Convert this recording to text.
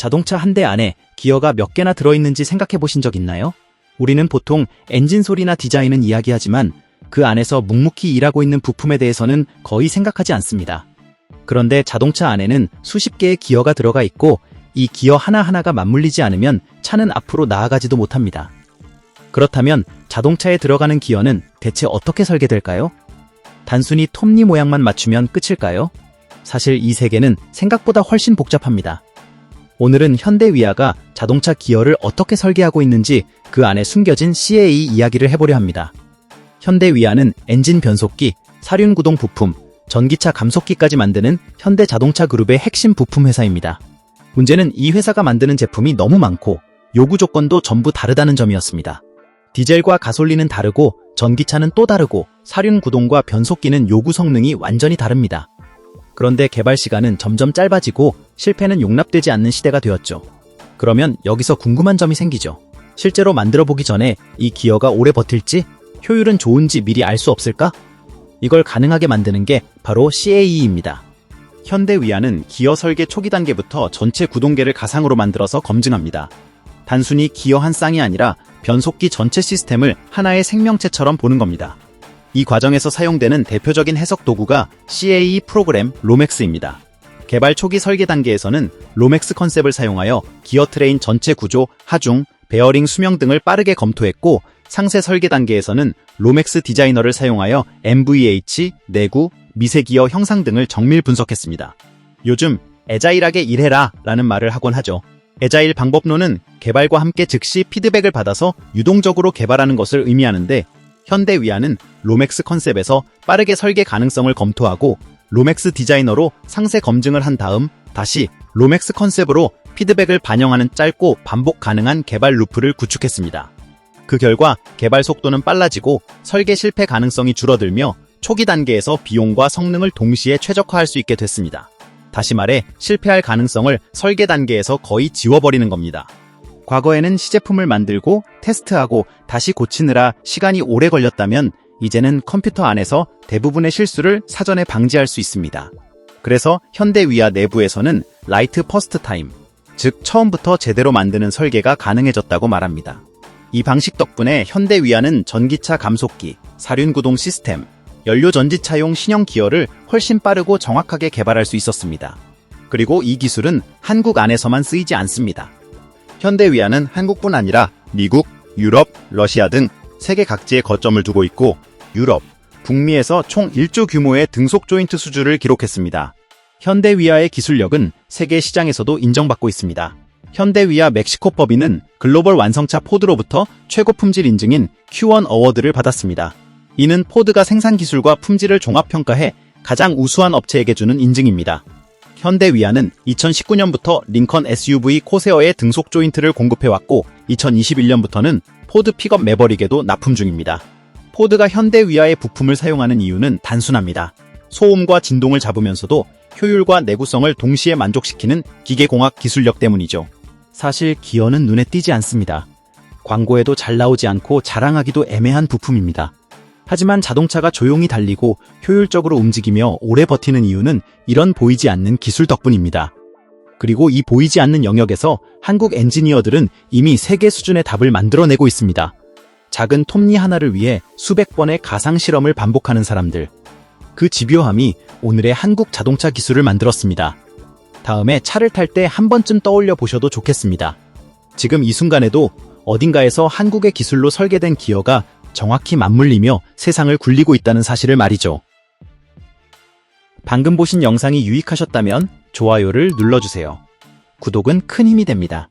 자동차 한 대 안에 기어가 몇 개나 들어있는지 생각해 보신 적 있나요? 우리는 보통 엔진 소리나 디자인은 이야기하지만 그 안에서 묵묵히 일하고 있는 부품에 대해서는 거의 생각하지 않습니다. 그런데 자동차 안에는 수십 개의 기어가 들어가 있고 이 기어 하나하나가 맞물리지 않으면 차는 앞으로 나아가지도 못합니다. 그렇다면 자동차에 들어가는 기어는 대체 어떻게 설계될까요? 단순히 톱니 모양만 맞추면 끝일까요? 사실 이 세계는 생각보다 훨씬 복잡합니다. 오늘은 현대 위아가 자동차 기어를 어떻게 설계하고 있는지 그 안에 숨겨진 CAE 이야기를 해보려 합니다. 현대 위아는 엔진 변속기, 사륜 구동 부품, 전기차 감속기까지 만드는 현대 자동차 그룹의 핵심 부품 회사입니다. 문제는 이 회사가 만드는 제품이 너무 많고 요구 조건도 전부 다르다는 점이었습니다. 디젤과 가솔린은 다르고 전기차는 또 다르고 사륜 구동과 변속기는 요구 성능이 완전히 다릅니다. 그런데 개발 시간은 점점 짧아지고 실패는 용납되지 않는 시대가 되었죠. 그러면 여기서 궁금한 점이 생기죠. 실제로 만들어 보기 전에 이 기어가 오래 버틸지, 효율은 좋은지 미리 알 수 없을까? 이걸 가능하게 만드는 게 바로 CAE입니다. 현대 위아는 기어 설계 초기 단계부터 전체 구동계를 가상으로 만들어서 검증합니다. 단순히 기어 한 쌍이 아니라 변속기 전체 시스템을 하나의 생명체처럼 보는 겁니다. 이 과정에서 사용되는 대표적인 해석 도구가 CAE 프로그램 로맥스입니다. 개발 초기 설계 단계에서는 로맥스 컨셉을 사용하여 기어 트레인 전체 구조, 하중, 베어링 수명 등을 빠르게 검토했고 상세 설계 단계에서는 로맥스 디자이너를 사용하여 MVH, 내구, 미세기어 형상 등을 정밀 분석했습니다. 요즘 애자일하게 일해라 라는 말을 하곤 하죠. 애자일 방법론은 개발과 함께 즉시 피드백을 받아서 유동적으로 개발하는 것을 의미하는데 현대 위아는 로맥스 컨셉에서 빠르게 설계 가능성을 검토하고 로맥스 디자이너로 상세 검증을 한 다음 다시 로맥스 컨셉으로 피드백을 반영하는 짧고 반복 가능한 개발 루프를 구축했습니다. 그 결과 개발 속도는 빨라지고 설계 실패 가능성이 줄어들며 초기 단계에서 비용과 성능을 동시에 최적화할 수 있게 됐습니다. 다시 말해 실패할 가능성을 설계 단계에서 거의 지워버리는 겁니다. 과거에는 시제품을 만들고 테스트하고 다시 고치느라 시간이 오래 걸렸다면 이제는 컴퓨터 안에서 대부분의 실수를 사전에 방지할 수 있습니다. 그래서 현대 위아 내부에서는 라이트 퍼스트 타임, 즉 처음부터 제대로 만드는 설계가 가능해졌다고 말합니다. 이 방식 덕분에 현대 위아는 전기차 감속기, 사륜 구동 시스템, 연료 전지차용 신형 기어를 훨씬 빠르고 정확하게 개발할 수 있었습니다. 그리고 이 기술은 한국 안에서만 쓰이지 않습니다. 현대 위아는 한국뿐 아니라 미국, 유럽, 러시아 등 세계 각지에 거점을 두고 있고 유럽, 북미에서 총 1조 규모의 등속 조인트 수주를 기록했습니다. 현대 위아의 기술력은 세계 시장에서도 인정받고 있습니다. 현대 위아 멕시코 법인은 글로벌 완성차 포드로부터 최고 품질 인증인 Q1 어워드를 받았습니다. 이는 포드가 생산 기술과 품질을 종합평가해 가장 우수한 업체에게 주는 인증입니다. 현대 위아는 2019년부터 링컨 SUV 코세어의 등속 조인트를 공급해왔고 2021년부터는 포드 픽업 매버릭에도 납품 중입니다. 포드가 현대 위아의 부품을 사용하는 이유는 단순합니다. 소음과 진동을 잡으면서도 효율과 내구성을 동시에 만족시키는 기계공학 기술력 때문이죠. 사실 기어는 눈에 띄지 않습니다. 광고에도 잘 나오지 않고 자랑하기도 애매한 부품입니다. 하지만 자동차가 조용히 달리고 효율적으로 움직이며 오래 버티는 이유는 이런 보이지 않는 기술 덕분입니다. 그리고 이 보이지 않는 영역에서 한국 엔지니어들은 이미 세계 수준의 답을 만들어내고 있습니다. 작은 톱니 하나를 위해 수백 번의 가상 실험을 반복하는 사람들. 그 집요함이 오늘의 한국 자동차 기술을 만들었습니다. 다음에 차를 탈 때 한 번쯤 떠올려 보셔도 좋겠습니다. 지금 이 순간에도 어딘가에서 한국의 기술로 설계된 기어가 정확히 맞물리며 세상을 굴리고 있다는 사실을 말이죠. 방금 보신 영상이 유익하셨다면 좋아요를 눌러주세요. 구독은 큰 힘이 됩니다.